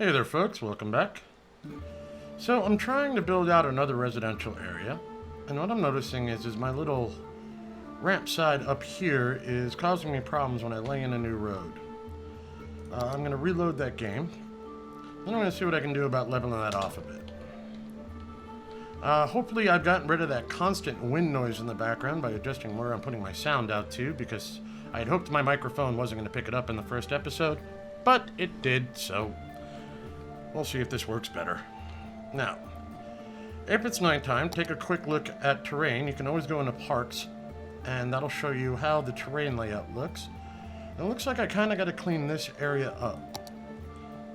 Hey there folks, welcome back. So I'm trying to build out another residential area, and what I'm noticing is my little ramp side up here is causing me problems when I lay in a new road. I'm going to reload that game, then I'm going to see what I can do about leveling that off a bit. Hopefully I've gotten rid of that constant wind noise in the background by adjusting where I'm putting my sound out to, because I had hoped my microphone wasn't going to pick it up in the first episode, but it did, so we'll see if this works better. Now, if it's nighttime, take a quick look at terrain. You can always go into parks, and that'll show you how the terrain layout looks. It looks like I kind of got to clean this area up.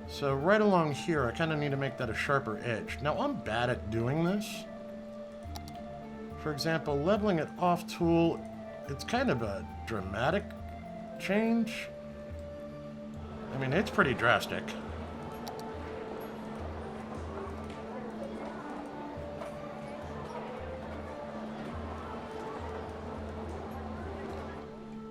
So right along here, I kind of need to make that a sharper edge. Now, I'm bad at doing this. For example, leveling it off tool, it's kind of a dramatic change. I mean, it's pretty drastic.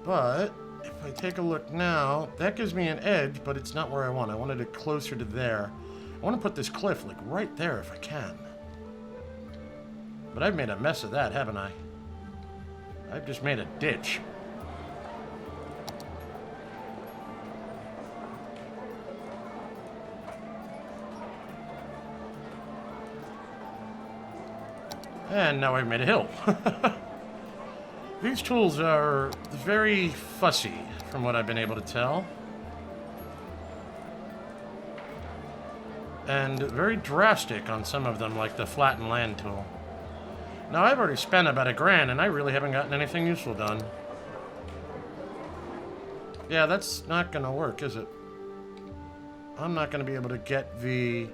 But if I take a look now, that gives me an edge, but it's not where I want. I wanted it closer to there. I want to put this cliff like right there if I can. But I've made a mess of that, haven't I? I've just made a ditch. And now I've made a hill. These tools are very fussy, from what I've been able to tell. And very drastic on some of them, like the flatten land tool. Now, I've already spent about $1,000, and I really haven't gotten anything useful done. Yeah, that's not going to work, is it? I'm not going to be able to get the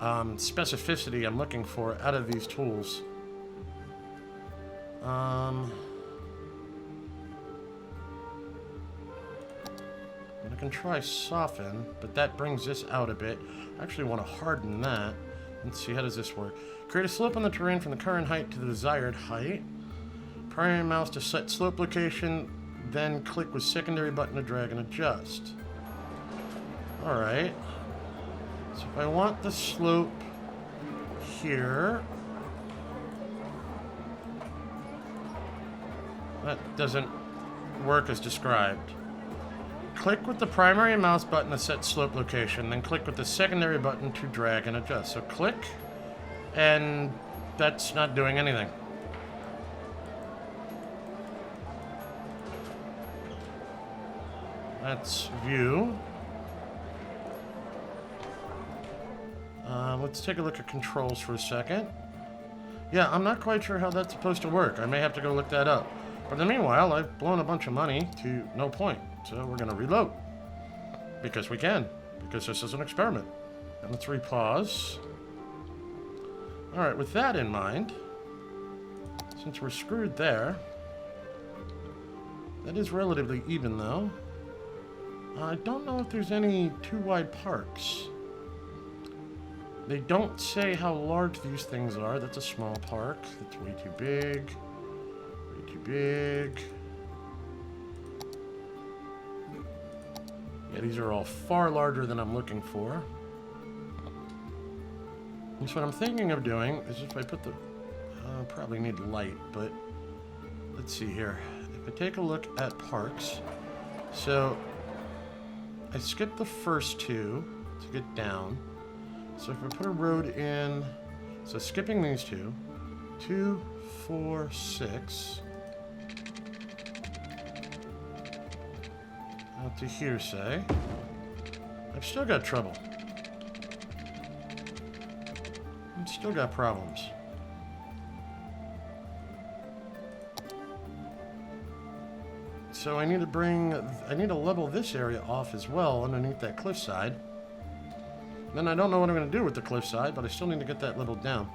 specificity I'm looking for out of these tools. I can try soften, but that brings this out a bit. I actually want to harden that. Let's see, how does this work? Create a slope on the terrain from the current height to the desired height. Primary mouse to set slope location, then click with secondary button to drag and adjust. Alright. So if I want the slope here, that doesn't work as described. Click with the primary mouse button to set slope location, then click with the secondary button to drag and adjust. So click, and that's not doing anything. That's view. Let's take a look at controls for a second. Yeah, I'm not quite sure how that's supposed to work. I may have to go look that up. But in the meanwhile, I've blown a bunch of money to no point. So we're going to reload. Because we can. Because this is an experiment. And let's repause. Alright, with that in mind, since we're screwed there, that is relatively even though. I don't know if there's any too wide parks. They don't say how large these things are. That's a small park. That's way too big. Way too big. Yeah, these are all far larger than I'm looking for. And so what I'm thinking of doing is if I put the... probably need light, but... Let's see here. If I take a look at parks... So... I skipped the first two to get down. So if I put a road in... So skipping these two. 2, 4, 6... Out to here, say. I've still got trouble. I've still got problems. So I need to level this area off as well underneath that cliffside. Then I don't know what I'm going to do with the cliffside, but I still need to get that leveled down.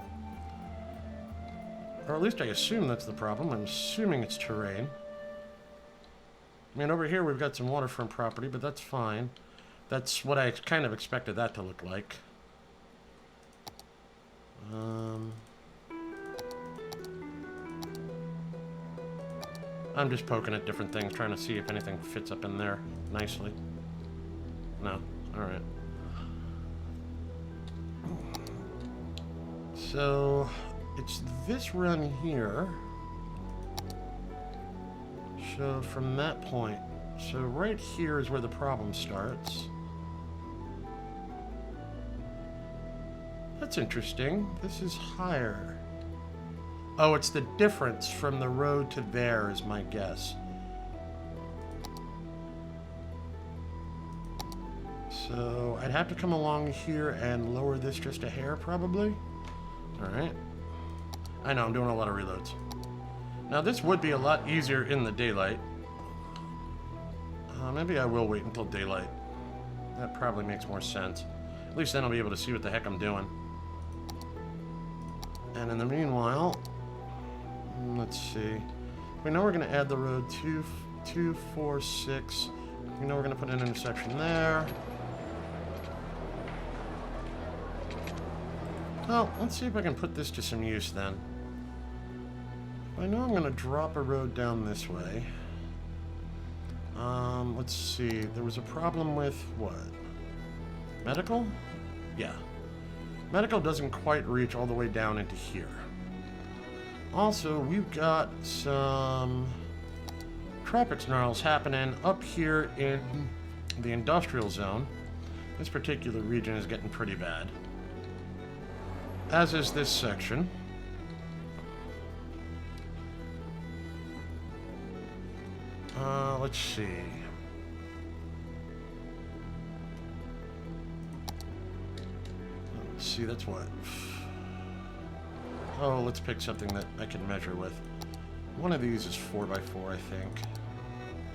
Or at least I assume that's the problem. I'm assuming it's terrain. I mean, over here we've got some waterfront property, but that's fine. That's what I kind of expected that to look like. I'm just poking at different things, trying to see if anything fits up in there nicely. No. Alright. So, it's this run here. So, from that point, so right here is where the problem starts. That's interesting. This is higher. Oh, it's the difference from the road to there is my guess. So I'd have to come along here and lower this just a hair, probably. Alright. I know, I'm doing a lot of reloads. Now, this would be a lot easier in the daylight. Maybe I will wait until daylight. That probably makes more sense. At least then I'll be able to see what the heck I'm doing. And in the meanwhile, let's see. We know we're going to add the road 2, 4, 6. We know we're going to put an intersection there. Well, let's see if I can put this to some use then. I know I'm going to drop a road down this way. Let's see. There was a problem with what? Medical? Yeah. Medical doesn't quite reach all the way down into here. Also, we've got some traffic snarls happening up here in the industrial zone. This particular region is getting pretty bad. As is this section. Let's see. Let's see, that's what? Oh, let's pick something that I can measure with. One of these is 4x4, I think.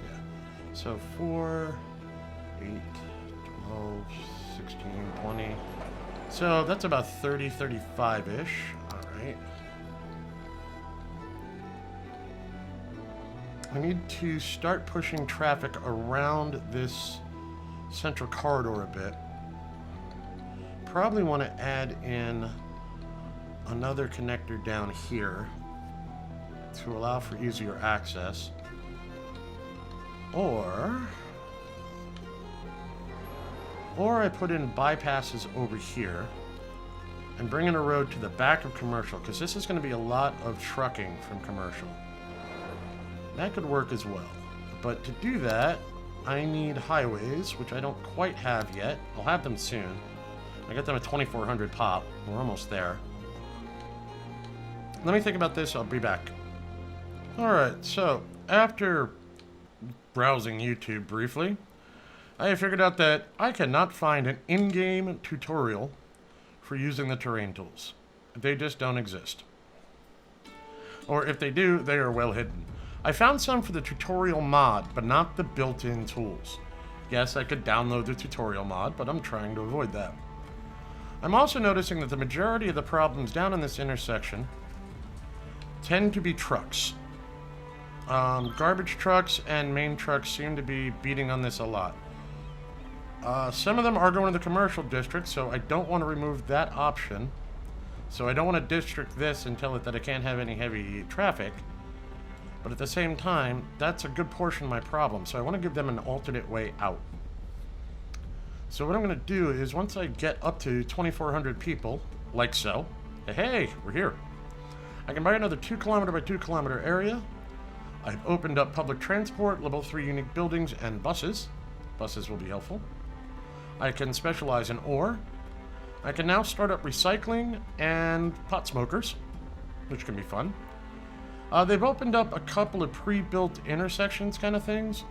Yeah. So 4, 8, 12, 16, 20. So that's about 30, 35-ish. All right. I need to start pushing traffic around this central corridor a bit. Probably want to add in another connector down here to allow for easier access. Or I put in bypasses over here and bring in a road to the back of commercial, because this is going to be a lot of trucking from commercial. That could work as well. But to do that, I need highways, which I don't quite have yet. I'll have them soon. I got them at 2,400 pop. We're almost there. Let me think about this. I'll be back. Alright, so after browsing YouTube briefly, I have figured out that I cannot find an in-game tutorial for using the terrain tools. They just don't exist. Or if they do, they are well hidden. I found some for the tutorial mod, but not the built-in tools. Yes, I could download the tutorial mod, but I'm trying to avoid that. I'm also noticing that the majority of the problems down in this intersection tend to be trucks. Garbage trucks and main trucks seem to be beating on this a lot. Some of them are going to the commercial district, so I don't want to remove that option. So I don't want to district this and tell it that I can't have any heavy traffic. But at the same time, that's a good portion of my problem, so I want to give them an alternate way out. So what I'm going to do is, once I get up to 2,400 people, like so, hey, we're here. I can buy another 2 kilometer by 2 kilometer area. I've opened up public transport, level 3 unique buildings, and buses. Buses will be helpful. I can specialize in ore. I can now start up recycling and pot smokers, which can be fun. They've opened up a couple of pre-built intersections kind of things.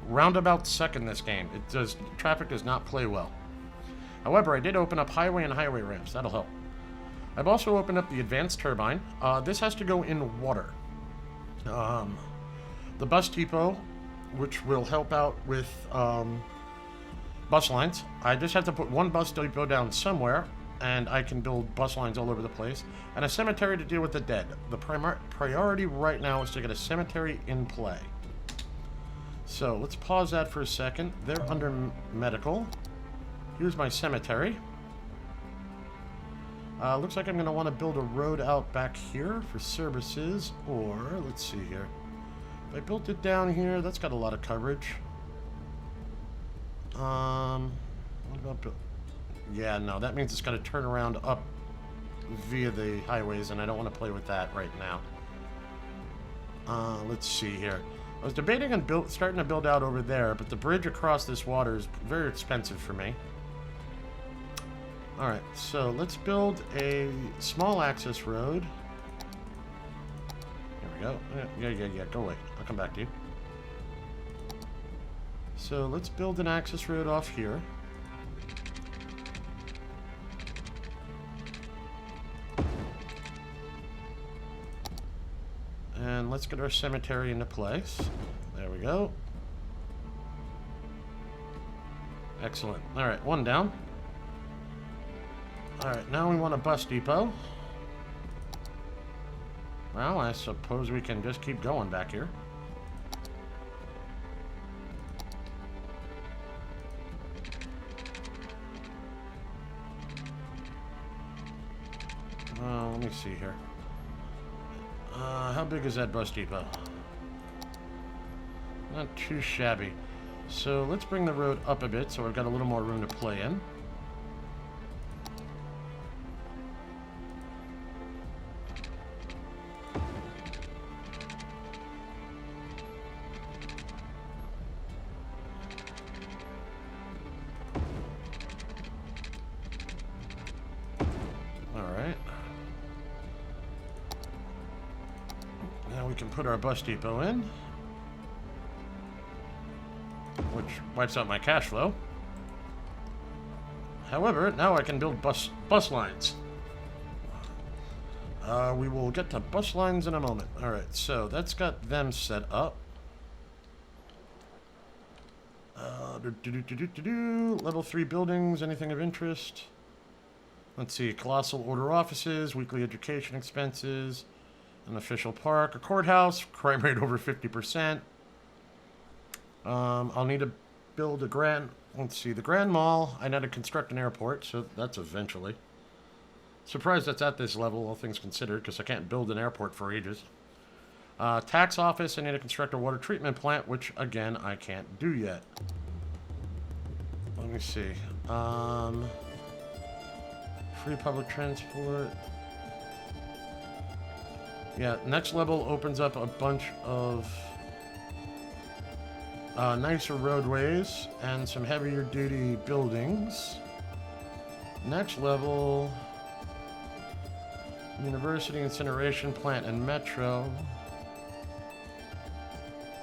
Roundabouts suck in this game. Traffic does not play well. However, I did open up highway and highway ramps. That'll help. I've also opened up the advanced turbine. This has to go in water. The bus depot, which will help out with bus lines. I just have to put one bus depot down somewhere, and I can build bus lines all over the place. And a cemetery to deal with the dead. The priority right now is to get a cemetery in play. So let's pause that for a second. They're under medical. Here's my cemetery. Looks like I'm going to want to build a road out back here for services, or let's see here. If I built it down here, that's got a lot of coverage. What about yeah, no, that means it's got to turn around up via the highways, and I don't want to play with that right now. Let's see here. I was debating on starting to build out over there, but the bridge across this water is very expensive for me. Alright, so let's build a small access road. There we go. Yeah, go away. I'll come back to you. So let's build an access road off here. And let's get our cemetery into place. There we go. Excellent. Alright, one down. Alright, now we want a bus depot. Well, I suppose we can just keep going back here. Let me see here. How big is that bus depot? Not too shabby. So let's bring the road up a bit so I've got a little more room to play in. Put our bus depot in, which wipes out my cash flow. However, now I can build bus lines. We will get to bus lines in a moment. Alright, so that's got them set up. Level 3 buildings, anything of interest? Let's see, colossal order offices, weekly education expenses, an official park, a courthouse, crime rate over 50%. I'll need to build a the Grand Mall. I need to construct an airport, so that's eventually. Surprised that's at this level, all things considered, because I can't build an airport for ages. Tax office, I need to construct a water treatment plant, which, again, I can't do yet. Let me see. Free public transport. Yeah, next level opens up a bunch of nicer roadways and some heavier duty buildings. Next level, university, incineration plant, and metro.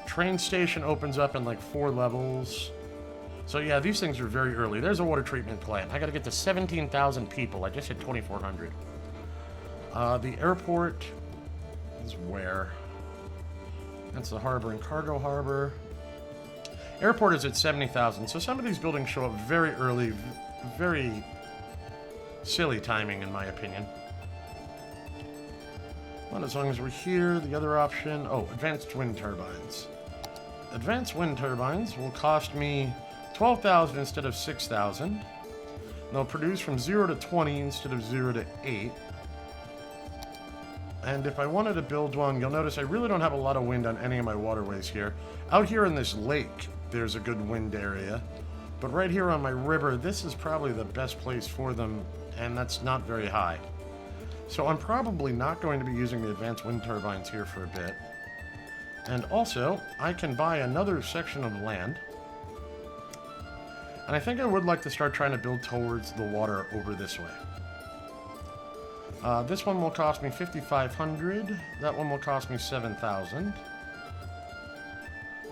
Train station opens up in like 4 levels. So yeah, these things are very early. There's a water treatment plant. I gotta get to 17,000 people. I just hit 2,400. The airport is where? That's the harbor and cargo harbor. Airport is at 70,000. So some of these buildings show up very early. Very silly timing, in my opinion. Well, as long as we're here, the other option... Oh, advanced wind turbines. Advanced wind turbines will cost me 12,000 instead of 6,000. They'll produce from 0 to 20 instead of 0 to 8. And if I wanted to build one, you'll notice I really don't have a lot of wind on any of my waterways here. Out here in this lake, there's a good wind area. But right here on my river, this is probably the best place for them, and that's not very high. So I'm probably not going to be using the advanced wind turbines here for a bit. And also, I can buy another section of land. And I think I would like to start trying to build towards the water over this way. This one will cost me 5,500. That one will cost me 7,000.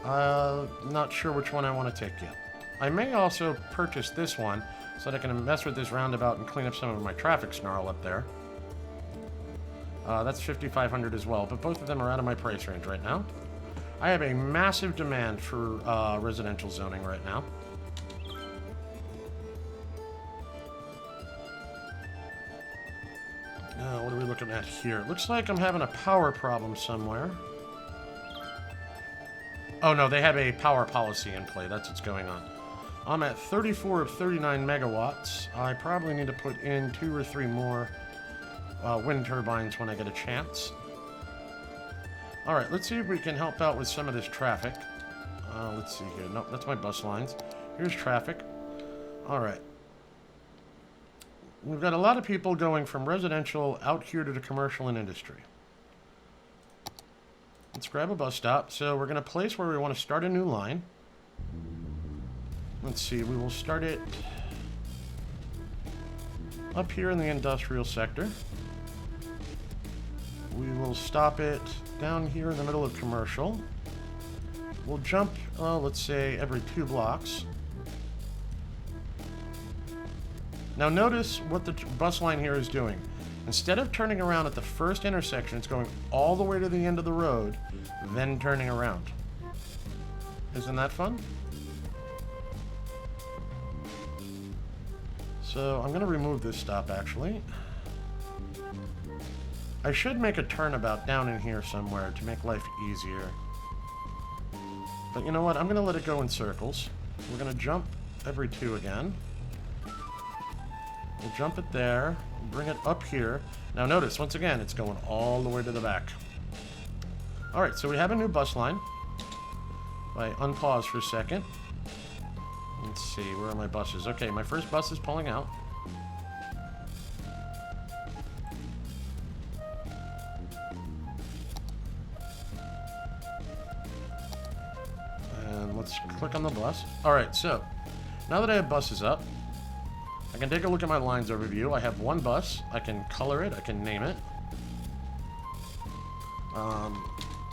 Not sure which one I want to take yet. I may also purchase this one so that I can mess with this roundabout and clean up some of my traffic snarl up there. That's 5,500 as well, but both of them are out of my price range right now. I have a massive demand for residential zoning right now. What are we looking at here? Looks like I'm having a power problem somewhere. Oh no, they have a power policy in play. That's what's going on. I'm at 34 of 39 megawatts. I probably need to put in 2 or 3 more wind turbines when I get a chance. Alright, let's see if we can help out with some of this traffic. Let's see here. Nope, that's my bus lines. Here's traffic. Alright. we've got a lot of people going from residential out here to the commercial and industry. Let's grab a bus stop. So we're going to place where we want to start a new line. Let's see, we will start it up here in the industrial sector. We will stop it down here in the middle of commercial. We'll jump, let's say, every 2 blocks. Now notice what the bus line here is doing. Instead of turning around at the first intersection, it's going all the way to the end of the road, then turning around. Isn't that fun? So I'm going to remove this stop, actually. I should make a turnabout down in here somewhere to make life easier. But you know what? I'm going to let it go in circles. We're going to jump every 2 again. We'll jump it there, bring it up here. Now notice, once again, it's going all the way to the back. Alright, so we have a new bus line. If I unpause for a second. Let's see, where are my buses? Okay, my first bus is pulling out. And let's click on the bus. Alright, so, now that I have buses up, I can take a look at my lines overview. I have 1 bus. I can color it. I can name it.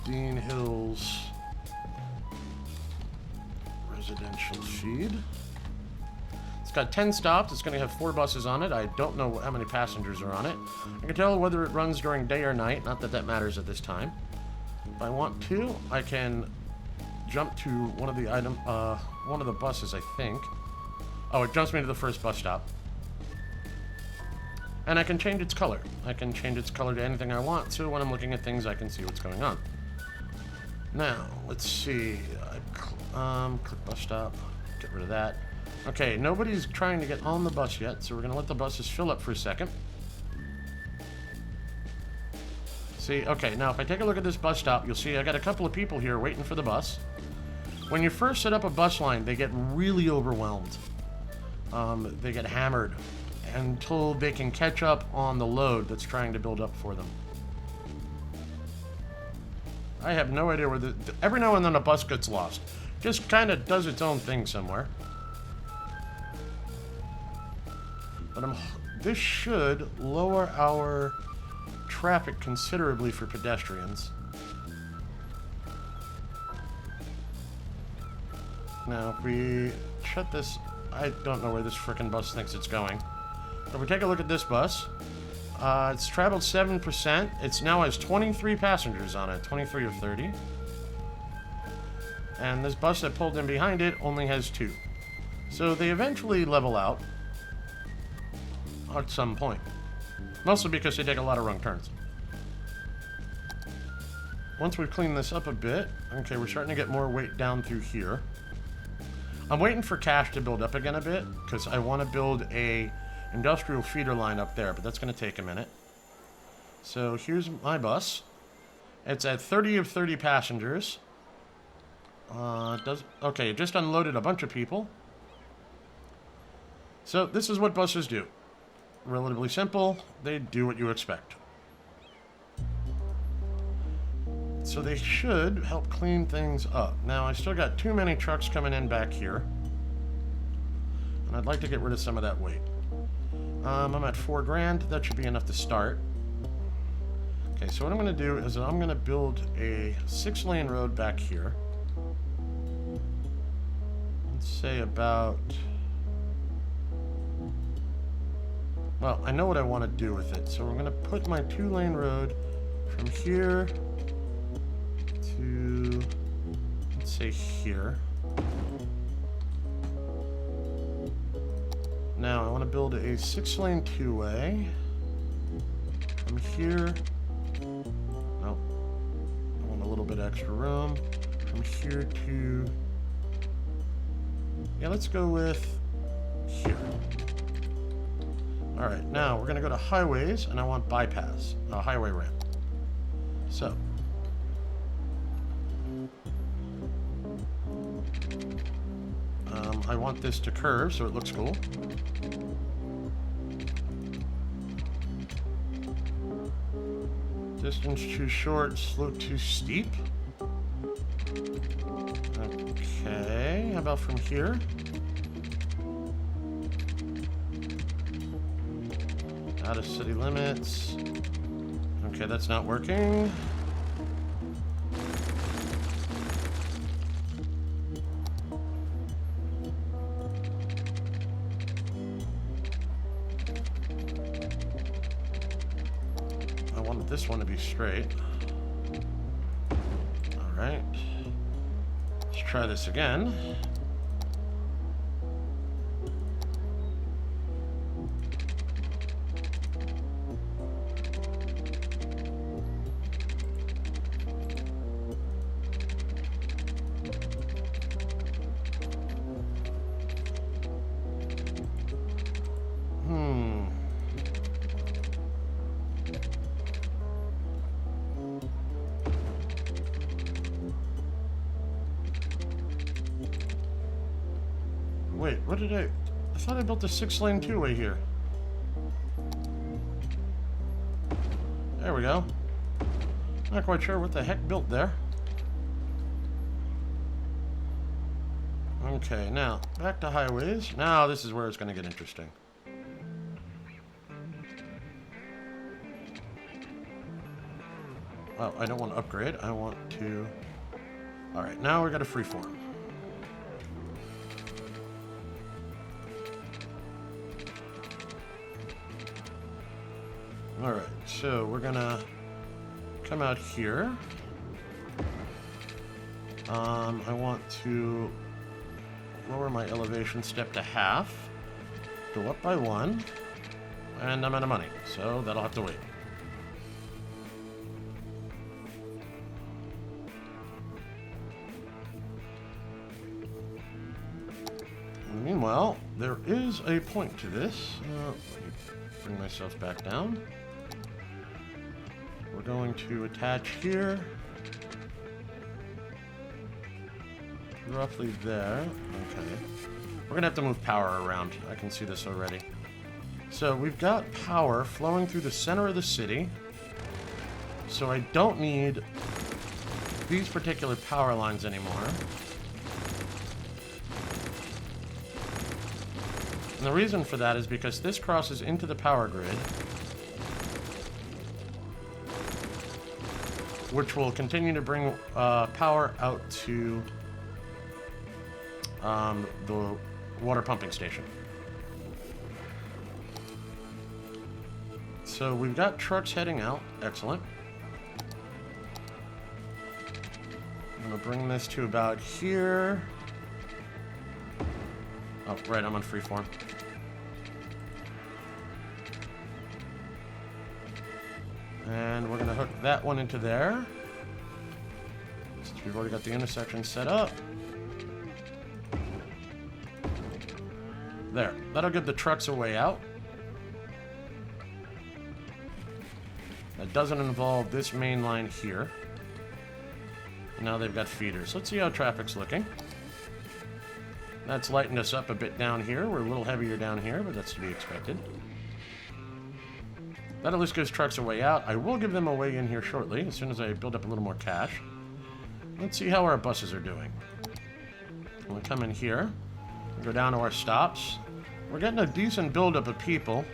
Dean Hills Residential Feed. It's got 10 stops. It's going to have 4 buses on it. I don't know how many passengers are on it. I can tell whether it runs during day or night. Not that that matters at this time. If I want to, I can jump to one of the buses, I think. Oh, it jumps me to the first bus stop. And I can change its color. I can change its color to anything I want, so when I'm looking at things, I can see what's going on. Now, let's see. Click bus stop. Get rid of that. Okay, nobody's trying to get on the bus yet, so we're going to let the buses fill up for a second. See, okay, now if I take a look at this bus stop, you'll see I got a couple of people here waiting for the bus. When you first set up a bus line, they get really overwhelmed. They get hammered until they can catch up on the load that's trying to build up for them. I have no idea where every now and then a bus gets lost. Just kind of does its own thing somewhere. But this should lower our traffic considerably for pedestrians. Now, if we shut this... I don't know where this frickin' bus thinks it's going. If we take a look at this bus, it's traveled 7%. It now has 23 passengers on it, 23 of 30. And this bus that pulled in behind it only has 2. So they eventually level out at some point. Mostly because they take a lot of wrong turns. Once we've cleaned this up a bit, okay, we're starting to get more weight down through here. I'm waiting for cash to build up again a bit, because I want to build a industrial feeder line up there, but that's going to take a minute. So here's my bus. It's at 30 of 30 passengers. Okay, it just unloaded a bunch of people. So this is what buses do. Relatively simple. They do what you expect. So they should help clean things up. Now, I still got too many trucks coming in back here. And I'd like to get rid of some of that weight. I'm at $4 grand. That should be enough to start. Okay, so what I'm going to do is I'm going to build a 6-lane road back here. Let's say about... Well, I know what I want to do with it. So we're going to put my 2-lane road from here to, let's say, here. Now I want to build a 6-lane 2-way from here. No, I want a little bit extra room from here to, yeah, let's go with here. All right, now we're going to go to highways, and I want bypass, a highway ramp. So I want this to curve so it looks cool. Distance too short, slope too steep. Okay, how about from here? Out of city limits. Okay, that's not working. I wanted this one to be straight. All right. Let's try this again. Wait, what did I thought I built a 6-lane two-way here. There we go. Not quite sure what the heck built there. Okay, now, back to highways. Now this is where it's going to get interesting. Oh, I don't want to upgrade. I want to... Alright, now we got a freeform. Alright, so we're gonna come out here. I want to lower my elevation step to half, go up by 1, and I'm out of money, so that'll have to wait. Meanwhile, there is a point to this. Let me bring myself back down. We're going to attach here. Roughly there. Okay. We're going to have to move power around. I can see this already. So we've got power flowing through the center of the city. So I don't need these particular power lines anymore. And the reason for that is because this crosses into the power grid, which will continue to bring power out to the water pumping station. So we've got trucks heading out. Excellent. I'm going to bring this to about here. Oh, right, I'm on freeform. And we're going to hook that one into there. Since we've already got the intersection set up. There. That'll give the trucks a way out. That doesn't involve this main line here. And now they've got feeders. Let's see how traffic's looking. That's lightened us up a bit down here. We're a little heavier down here, but that's to be expected. That at least gives trucks a way out. I will give them a way in here shortly, as soon as I build up a little more cash. Let's see how our buses are doing. We'll come in here. Go down to our stops. We're getting a decent buildup of people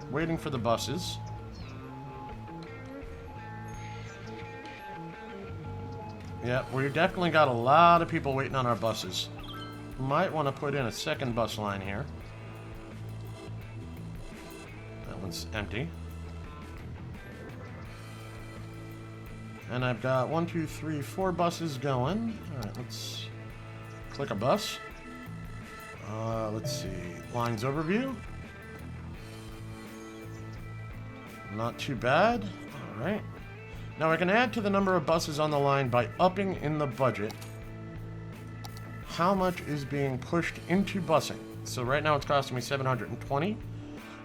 waiting for the buses. Yeah, we've definitely got a lot of people waiting on our buses. Might want to put in a second bus line here. That one's empty. And I've got 1, 2, 3, 4 buses going. Alright, let's click a bus. Let's see. Lines overview. Not too bad. Alright. Now I can add to the number of buses on the line by upping in the budget how much is being pushed into busing. So right now it's costing me 720.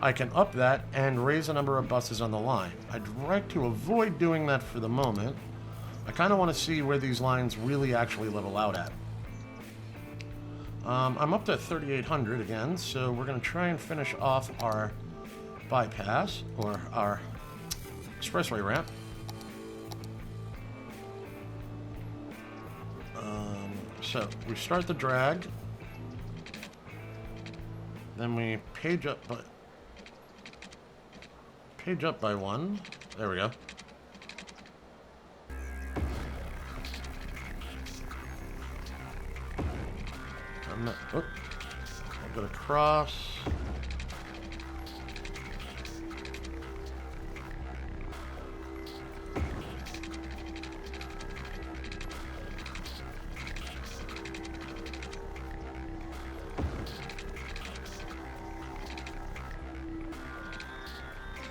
I can up that and raise the number of buses on the line. I'd like to avoid doing that for the moment. I kind of want to see where these lines really actually level out at. I'm up to 3,800 again, so we're going to try and finish off our bypass, or our expressway ramp. So we start the drag. Then we page up by one. There we go. I'll go across.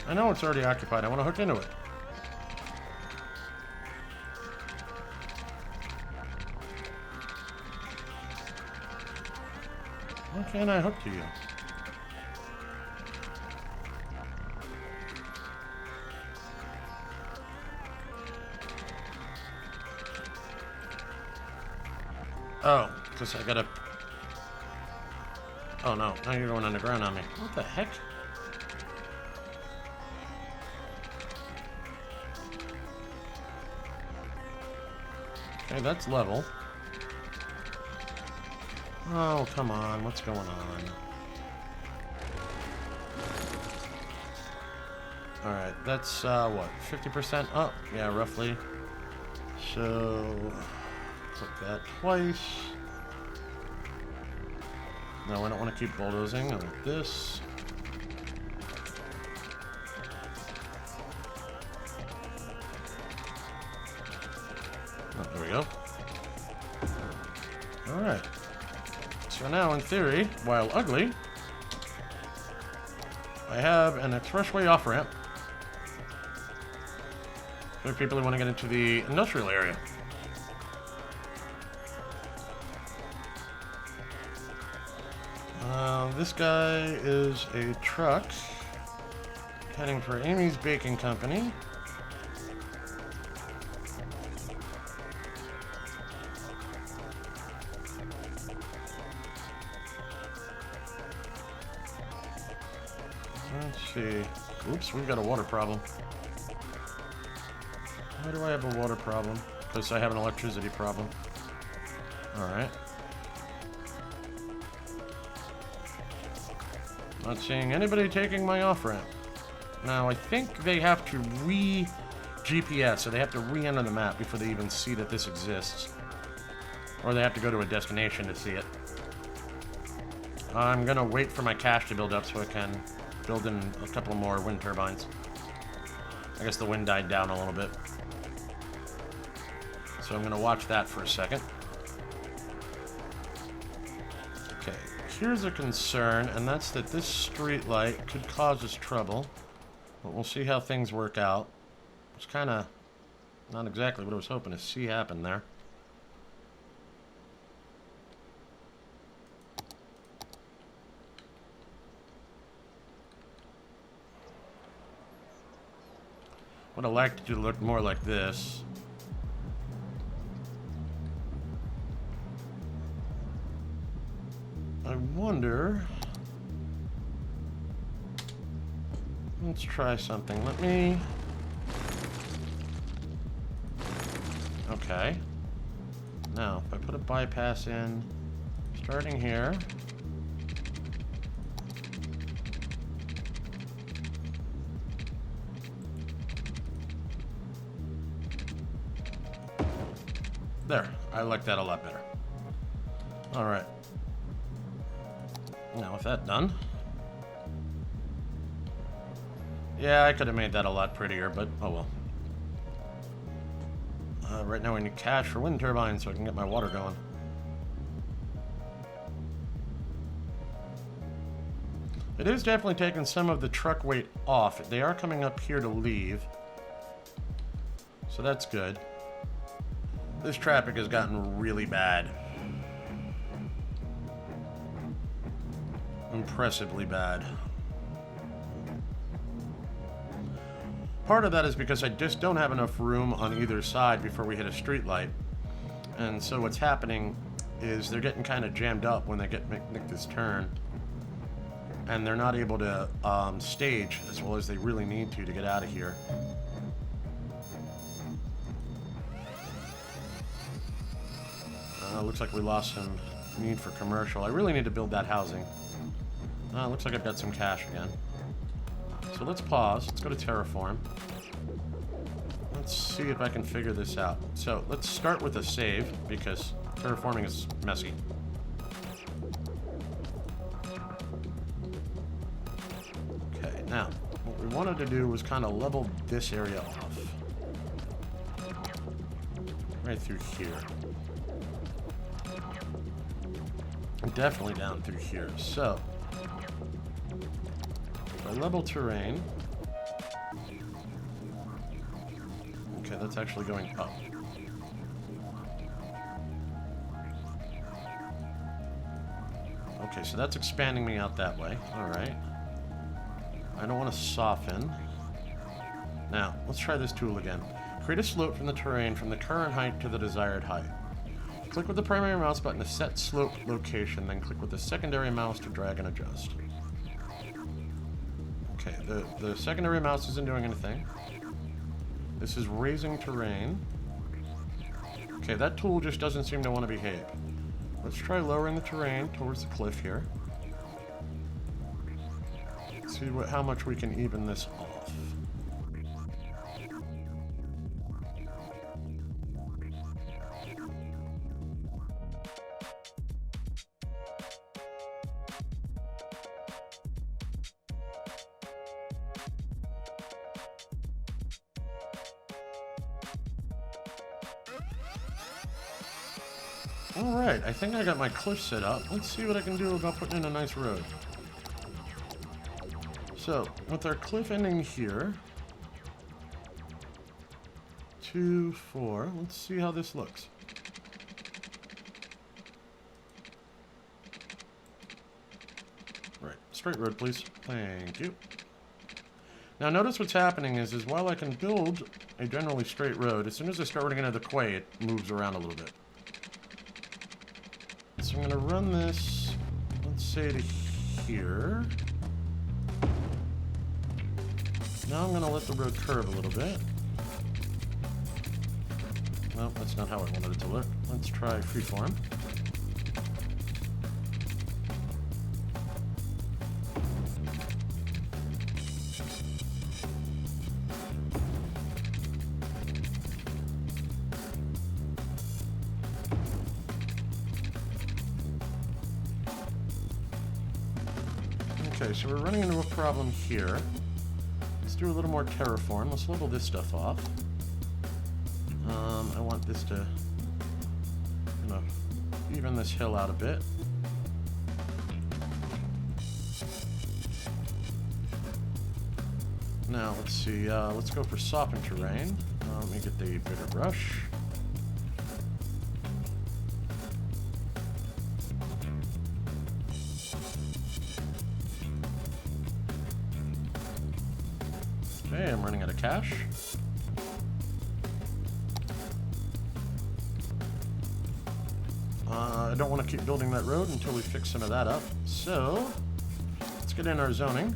I know it's already occupied. I want to hook into it. Why can't I hook to you? Oh, because I gotta... Oh no, now you're going underground on me. What the heck? Okay, that's level. Oh, come on. What's going on? Alright, that's, what? 50% up? Yeah, roughly. So, click that twice. No, I don't want to keep bulldozing. I want this. Oh, there we go. Alright. So now, in theory, while ugly, I have an expressway off-ramp for people who want to get into the industrial area. This guy is a truck heading for Amy's Baking Company. Let's see. Oops, we've got a water problem. Why do I have a water problem? Because I have an electricity problem. Alright. Not seeing anybody taking my off-ramp. Now, I think they have to re-GPS, so they have to re-enter the map before they even see that this exists. Or they have to go to a destination to see it. I'm gonna wait for my cash to build up so I can build in a couple more wind turbines. I guess the wind died down a little bit. So I'm gonna watch that for a second. Okay, here's a concern, and that's that this street light could cause us trouble. But we'll see how things work out. It's kind of not exactly what I was hoping to see happen there. Would have liked it to look more like this. I wonder... Let's try something. Let me... Okay. Now, if I put a bypass in, starting here... There. I like that a lot better. Alright. Now, with that done... Yeah, I could have made that a lot prettier, but oh well. Right now we need cash for wind turbines so I can get my water going. It is definitely taking some of the truck weight off. They are coming up here to leave. So that's good. This traffic has gotten really bad. Impressively bad. Part of that is because I just don't have enough room on either side before we hit a street light. And so what's happening is they're getting kind of jammed up when they make this turn. And they're not able to stage as well as they really need to get out of here. looks like we lost some need for commercial. I really need to build that housing. Looks like I've got some cash again. So let's pause. Let's go to Terraform. Let's see if I can figure this out. So let's start with a save, because terraforming is messy. Okay, now, what we wanted to do was kind of level this area off. Right through here. Definitely down through here. So, if I level terrain... Okay, that's actually going up. Okay, so that's expanding me out that way. Alright. I don't want to soften. Now, let's try this tool again. Create a slope from the terrain from the current height to the desired height. Click with the primary mouse button to set slope location, then click with the secondary mouse to drag and adjust. Okay, the secondary mouse isn't doing anything. This is raising terrain. Okay, that tool just doesn't seem to want to behave. Let's try lowering the terrain towards the cliff here. See how much we can even this off. Alright, I think I got my cliff set up. Let's see what I can do about putting in a nice road. So, with our cliff ending here, 2, 4, let's see how this looks. Right, straight road please. Thank you. Now notice what's happening is while I can build a generally straight road, as soon as I start running into the quay, it moves around a little bit. So I'm going to run this, let's say to here. Now I'm going to let the road curve a little bit. Well, that's not how I wanted it to look. Let's try freeform. Okay, so we're running into a problem here. Let's do a little more terraform. Let's level this stuff off. I want this to, even this hill out a bit. Now, let's see. Let's go for soften terrain. Let me get the bigger brush. Okay, I'm running out of cash. I don't want to keep building that road until we fix some of that up. So, let's get in our zoning.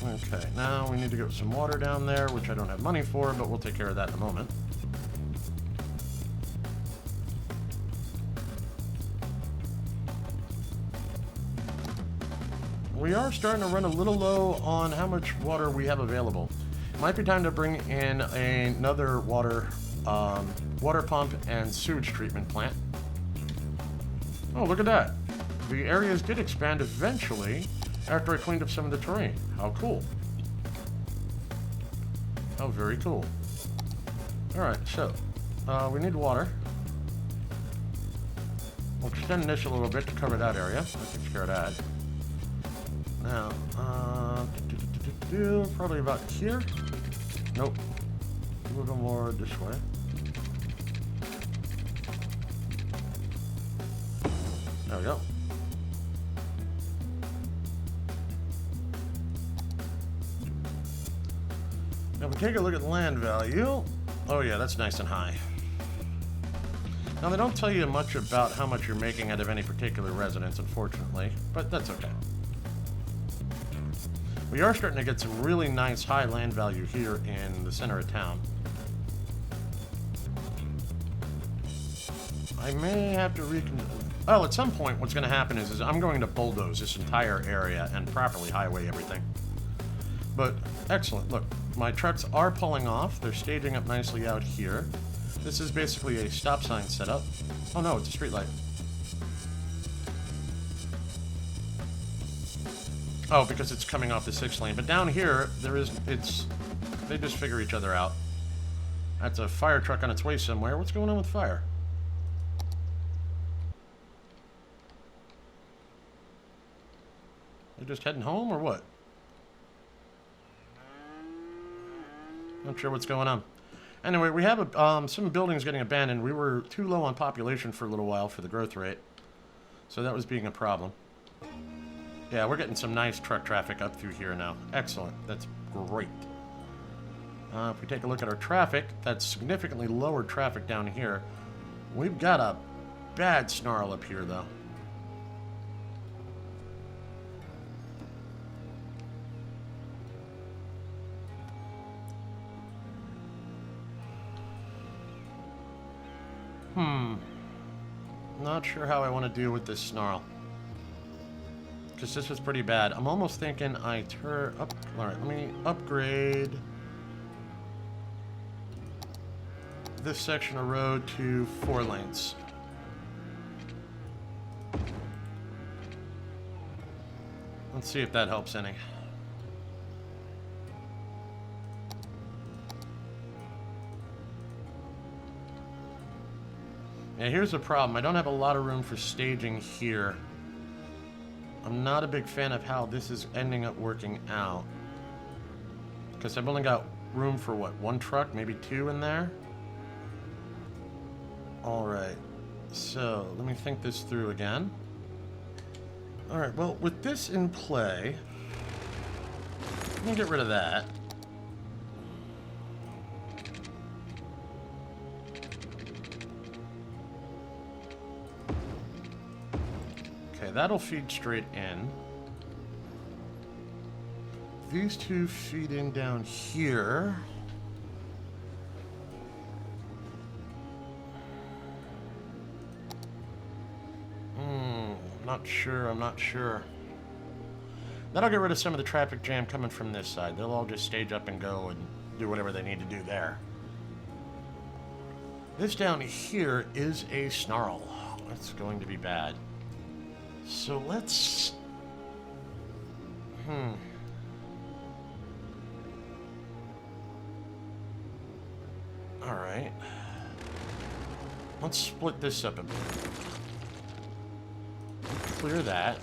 Okay, now we need to get some water down there, which I don't have money for, but we'll take care of that in a moment. We are starting to run a little low on how much water we have available. It might be time to bring in another water pump and sewage treatment plant. Oh, look at that. The areas did expand eventually after I cleaned up some of the terrain. How cool. How very cool. Alright, so we need water. We'll extend this a little bit to cover that area. That takes care of that. Now, probably about here. Nope. A little more this way. There we go. Now, if we take a look at land value, oh yeah, that's nice and high. Now, they don't tell you much about how much you're making out of any particular residence, unfortunately, but that's okay. We are starting to get some really nice high land value here in the center of town. I may have to well, at some point what's going to happen is I'm going to bulldoze this entire area and properly highway everything. But, excellent. Look, my trucks are pulling off. They're staging up nicely out here. This is basically a stop sign setup. Oh no, it's a street light. Oh, because it's coming off the 6 lane. But down here, they just figure each other out. That's a fire truck on its way somewhere. What's going on with fire? They're just heading home or what? Not sure what's going on. Anyway, we have some buildings getting abandoned. We were too low on population for a little while for the growth rate. So that was being a problem. Yeah, we're getting some nice truck traffic up through here now. Excellent. That's great. If we take a look at our traffic, that's significantly lower traffic down here. We've got a bad snarl up here, though. Not sure how I want to deal with this snarl. Because this was pretty bad. I'm almost thinking I turn up. Alright, let me upgrade this section of road to 4 lanes. Let's see if that helps any. Yeah, here's the problem. I don't have a lot of room for staging here. I'm not a big fan of how this is ending up working out. Because I've only got room for, what, 1 truck? Maybe 2 in there? Alright. So, let me think this through again. Alright, well, with this in play, let me get rid of that. That'll feed straight in. These 2 feed in down here. I'm not sure. That'll get rid of some of the traffic jam coming from this side. They'll all just stage up and go and do whatever they need to do there. This down here is a snarl. That's going to be bad. So let's... Alright. Let's split this up a bit. Clear that.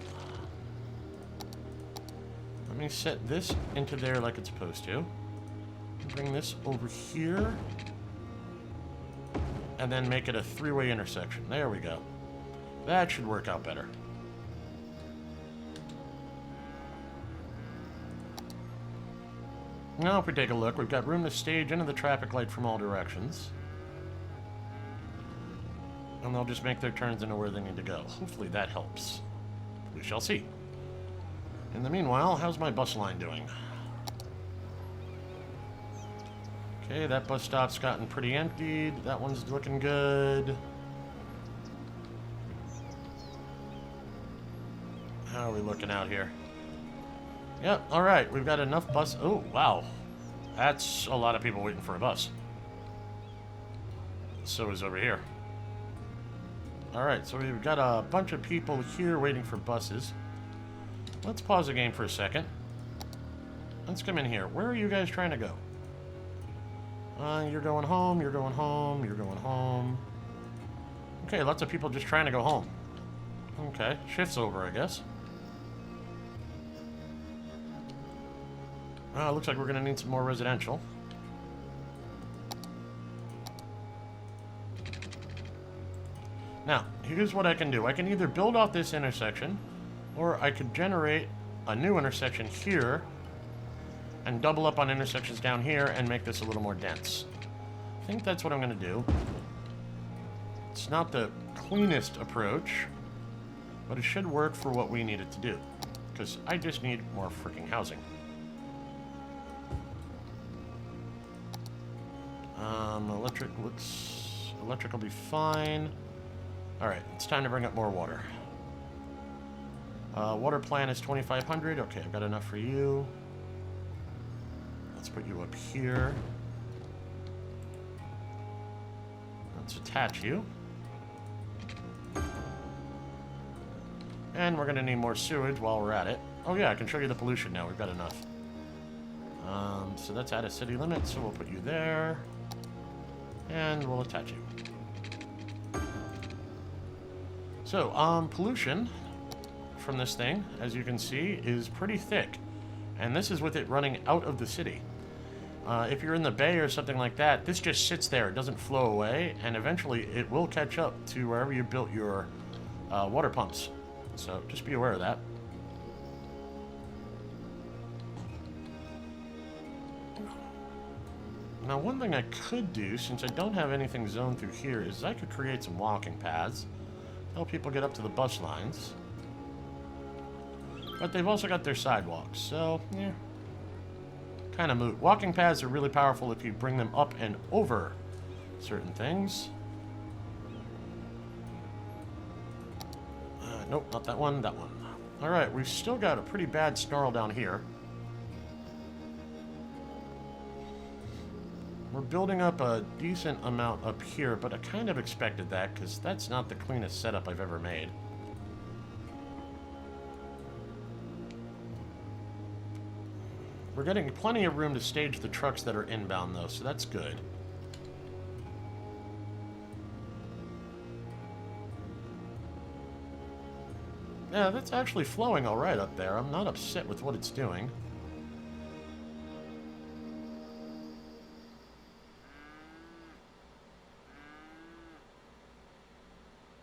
Let me set this into there like it's supposed to. Bring this over here. And then make it a 3-way intersection. There we go. That should work out better. Now if we take a look, we've got room to stage into the traffic light from all directions. And they'll just make their turns into where they need to go. Hopefully that helps. We shall see. In the meanwhile, how's my bus line doing? Okay, that bus stop's gotten pretty emptied. That one's looking good. How are we looking out here? Yep, alright, we've got enough bus... Oh, wow. That's a lot of people waiting for a bus. So is over here. Alright, so we've got a bunch of people here waiting for buses. Let's pause the game for a second. Let's come in here. Where are you guys trying to go? You're going home, you're going home, you're going home. Okay, lots of people just trying to go home. Okay, shift's over, I guess. Looks like we're going to need some more residential. Now, here's what I can do. I can either build off this intersection, or I could generate a new intersection here, and double up on intersections down here, and make this a little more dense. I think that's what I'm going to do. It's not the cleanest approach, but it should work for what we need it to do. Because I just need more freaking housing. Electric will be fine. Alright, it's time to bring up more water. Water plan is 2,500. Okay, I've got enough for you. Let's put you up here. Let's attach you. And we're going to need more sewage while we're at it. Oh yeah, I can show you the pollution now. We've got enough. So that's out of city limits, so we'll put you there. And we'll attach you. So, pollution from this thing, as you can see, is pretty thick. And this is with it running out of the city. If you're in the bay or something like that, this just sits there. It doesn't flow away, and eventually it will catch up to wherever you built your water pumps. So just be aware of that. Now, one thing I could do, since I don't have anything zoned through here, is I could create some walking paths. Help people get up to the bus lines. But they've also got their sidewalks, so, yeah. Kind of moot. Walking paths are really powerful if you bring them up and over certain things. Nope, not that one, that one. Alright, we've still got a pretty bad snarl down here. We're building up a decent amount up here, but I kind of expected that, because that's not the cleanest setup I've ever made. We're getting plenty of room to stage the trucks that are inbound, though, so that's good. Yeah, that's actually flowing all right up there. I'm not upset with what it's doing.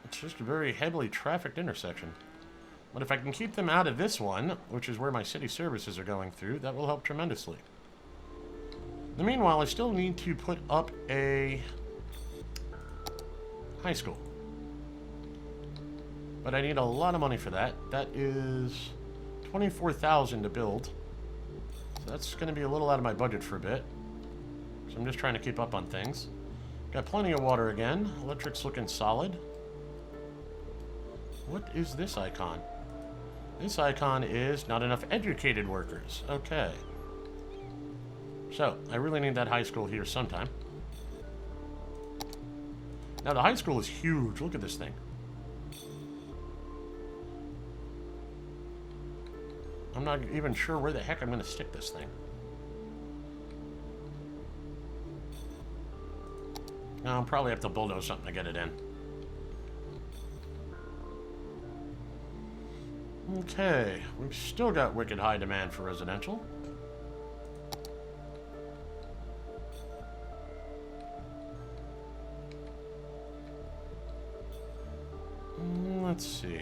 It's just a very heavily trafficked intersection. But if I can keep them out of this one, which is where my city services are going through, that will help tremendously. In the meanwhile, I still need to put up a high school. But I need a lot of money for that. That is 24,000 to build. So that's going to be a little out of my budget for a bit. So I'm just trying to keep up on things. Got plenty of water again. Electric's looking solid. What is this icon? This icon is not enough educated workers. Okay. So, I really need that high school here sometime. Now, the high school is huge. Look at this thing. I'm not even sure where the heck I'm going to stick this thing. Now, I'll probably have to bulldoze something to get it in. Okay, we've still got wicked high demand for residential. Let's see.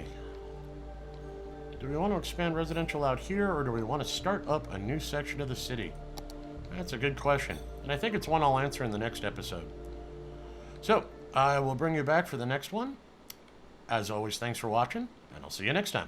Do we want to expand residential out here, or do we want to start up a new section of the city? That's a good question, and I think it's one I'll answer in the next episode. So, I will bring you back for the next one. As always, thanks for watching, and I'll see you next time.